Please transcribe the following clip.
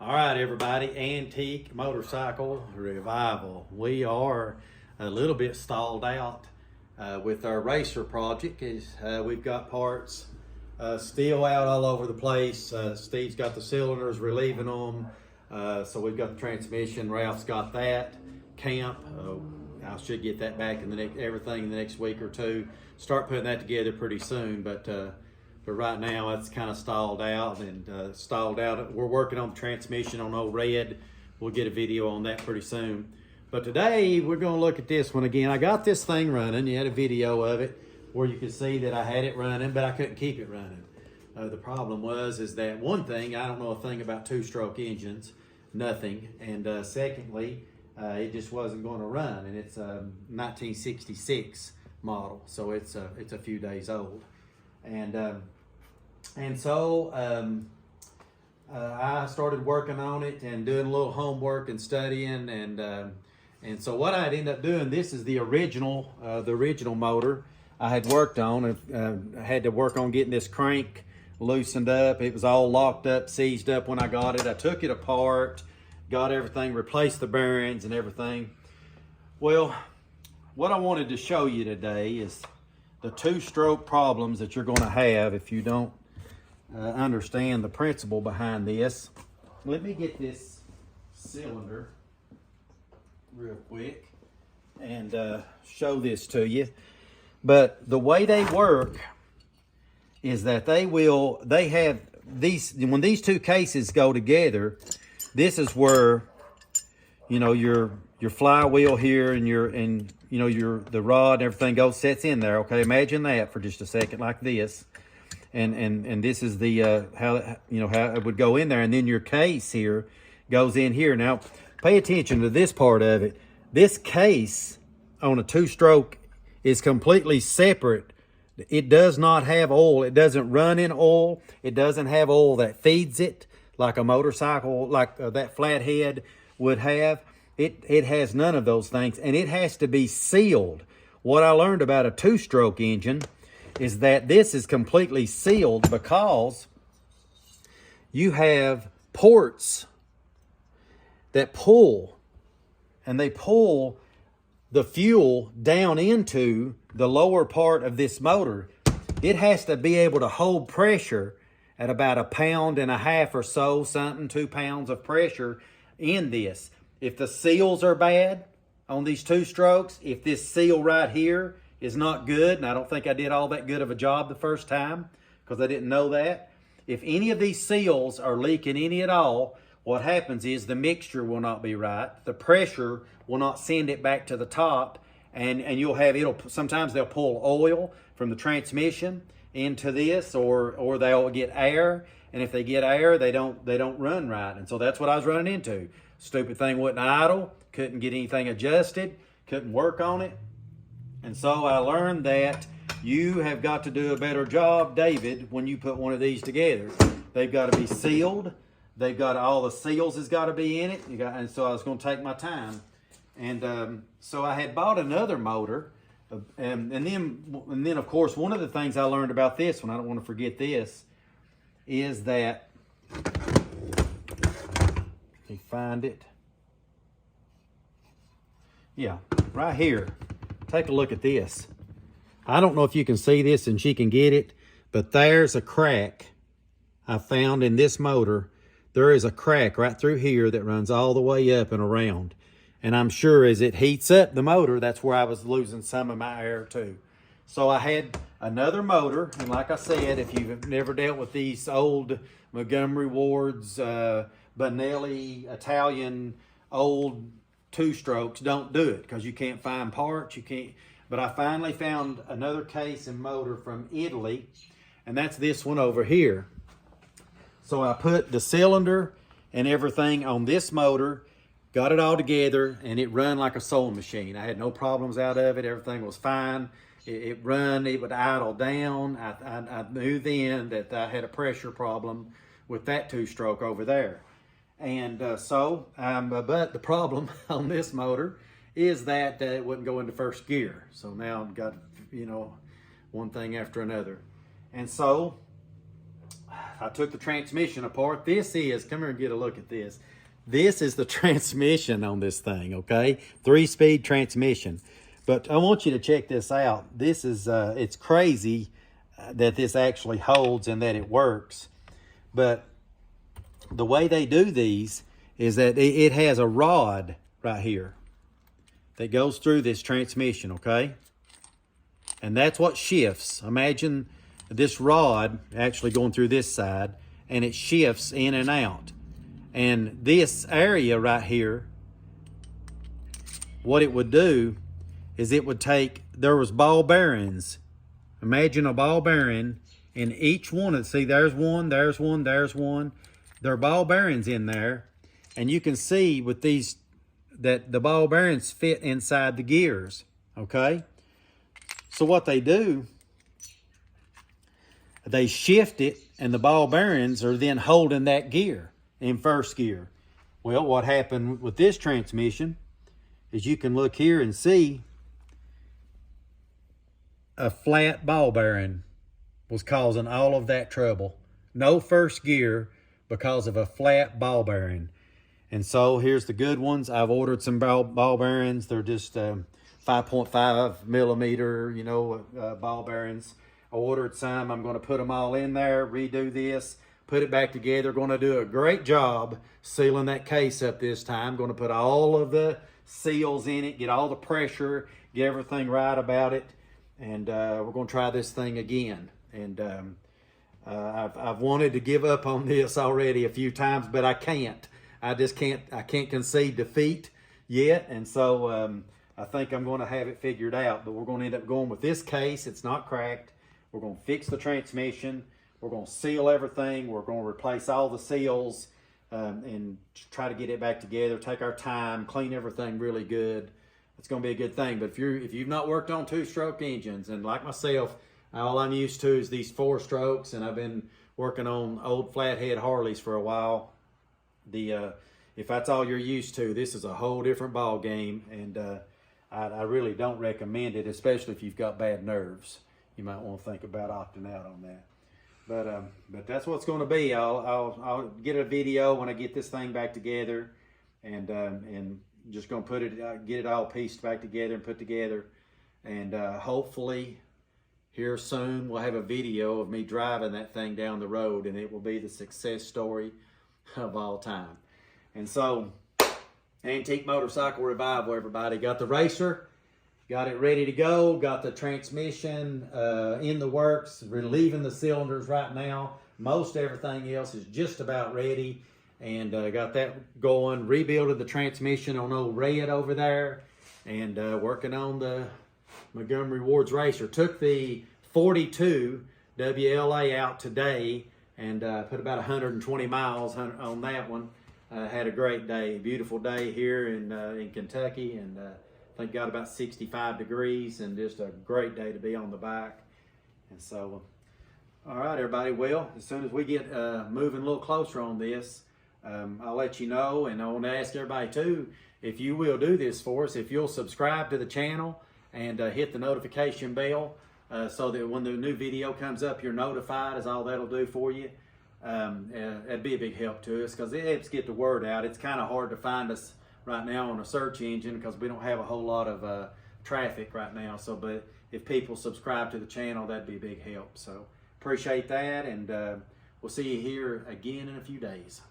All right, everybody, Antique Motorcycle Revival. We are a little bit stalled out with our racer project. We've got parts still out all over the place. Steve's got the cylinders, relieving them. So we've got the transmission. Ralph's got that. Camp. I should get that back in everything in the next week or two. Start putting that together pretty soon, but right now it's kind of stalled out We're working on the transmission on old Red. We'll get a video on that pretty soon. But today we're going to look at this one again. I got this thing running. You had a video of it where you could see that I had it running, but I couldn't keep it running. The problem is that one thing, I don't know a thing about two-stroke engines, nothing. And secondly, it just wasn't going to run. And it's a 1966 model, so it's a few days old. And so I started working on it and doing a little homework and studying, and so what I'd end up doing, this is the original motor I had worked on. I had to work on getting this crank loosened up. It was all locked up, seized up when I got it. I took it apart, got everything, replaced the bearings and everything. Well, what I wanted to show you today is the two-stroke problems that you're going to have if you don't understand the principle behind this. Let me get this cylinder real quick and show this to you. But the way they work is that they have these, when these two cases go together, this is where, you know, your flywheel here and the rod and everything sets in there. Okay, imagine that for just a second, like this, and this is the how it would go in there, and then your case here goes in here. Now, pay attention to this part of it. This case on a two-stroke is completely separate. It does not have oil. It doesn't run in oil. It doesn't have oil that feeds it like a motorcycle, like that flathead would have. It has none of those things, and it has to be sealed. What I learned about a two-stroke engine is that this is completely sealed because you have ports that pull, and they pull the fuel down into the lower part of this motor. It has to be able to hold pressure at about 1.5 pounds or so, 2 pounds of pressure in this. If the seals are bad on these two strokes, if this seal right here is not good, and I don't think I did all that good of a job the first time because I didn't know that. If any of these seals are leaking any at all, what happens is the mixture will not be right. The pressure will not send it back to the top, and you'll have, sometimes they'll pull oil from the transmission into this, or they'll get air, and if they get air, they don't run right. And so that's what I was running into. Stupid thing wouldn't idle, couldn't get anything adjusted, couldn't work on it. And so I learned that you have got to do a better job, David, when you put one of these together. They've got to be sealed. They've got, all the seals has got to be in it. And so I was going to take my time. And so I had bought another motor. And then, of course, one of the things I learned about this one, I don't want to forget this, is that, you find it. Yeah, right here. Take a look at this. I don't know if you can see this and she can get it, but there's a crack I found in this motor. There is a crack right through here that runs all the way up and around. And I'm sure as it heats up the motor, that's where I was losing some of my air too. So I had another motor, and like I said, if you've never dealt with these old Montgomery Ward's Benelli Italian old two-strokes, don't do it because you can't find parts. You can't. But I finally found another case and motor from Italy, and that's this one over here. So I put the cylinder and everything on this motor, got it all together, and it run like a sewing machine. I had no problems out of it. Everything was fine. It run, it would idle down. I knew then that I had a pressure problem with that two-stroke over there. And but the problem on this motor is that it wouldn't go into first gear. So now I've got, one thing after another. And so I took the transmission apart. This is, come here and get a look at this. This is the transmission on this thing, okay? 3-speed transmission. But I want you to check this out. This is, it's crazy that this actually holds and that it works. But the way they do these is that it has a rod right here that goes through this transmission, okay? And that's what shifts. Imagine this rod actually going through this side, and it shifts in and out. And this area right here, what it would do is it would take, there was ball bearings. Imagine a ball bearing in each one. See, there's one, there's one, there's one. There are ball bearings in there. And you can see with these that the ball bearings fit inside the gears, okay? So what they do, they shift it, and the ball bearings are then holding that gear in first gear. Well, what happened with this transmission is you can look here and see a flat ball bearing was causing all of that trouble. No first gear because of a flat ball bearing. And so here's the good ones. I've ordered some ball bearings. They're just 5.5 millimeter, you know, ball bearings. I ordered some. I'm going to put them all in there, redo this, put it back together. Going to do a great job sealing that case up this time. Going to put all of the seals in it, get all the pressure, get everything right about it. And we're going to try this thing again. And I've wanted to give up on this already a few times, but I can't. I can't concede defeat yet. And so I think I'm going to have it figured out. But we're going to end up going with this case. It's not cracked. We're going to fix the transmission. We're going to seal everything. We're going to replace all the seals and try to get it back together. Take our time, clean everything really good. It's going to be a good thing. But if you've not worked on 2-stroke engines, and like myself, all I'm used to is these 4-strokes, and I've been working on old flathead Harleys for a while. If that's all you're used to, this is a whole different ball game, and I really don't recommend it, especially if you've got bad nerves. You might want to think about opting out on that. But that's what it's going to be. I'll get a video when I get this thing back together, and just going to get it all pieced back together and put together, and hopefully here soon we'll have a video of me driving that thing down the road, and it will be the success story of all time. And so, Antique Motorcycle Revival, everybody. Got the racer, got it ready to go, got the transmission in the works, relieving the cylinders right now. Most everything else is just about ready, and got that going. Rebuilding the transmission on old Red over there, and working on the Montgomery Ward's racer. Took the 42 WLA out today and put about 120 miles on that one. Had a great day, beautiful day here in Kentucky, and I think got about 65 degrees, and just a great day to be on the bike. And so, all right, everybody. Well, as soon as we get moving a little closer on this, I'll let you know. And I want to ask everybody too, if you will do this for us, if you'll subscribe to the channel and hit the notification bell so that when the new video comes up, you're notified, is all that'll do for you. It'd be a big help to us because it helps get the word out. It's kind of hard to find us right now on a search engine because we don't have a whole lot of traffic right now. So, but if people subscribe to the channel, that'd be a big help. So appreciate that, and we'll see you here again in a few days.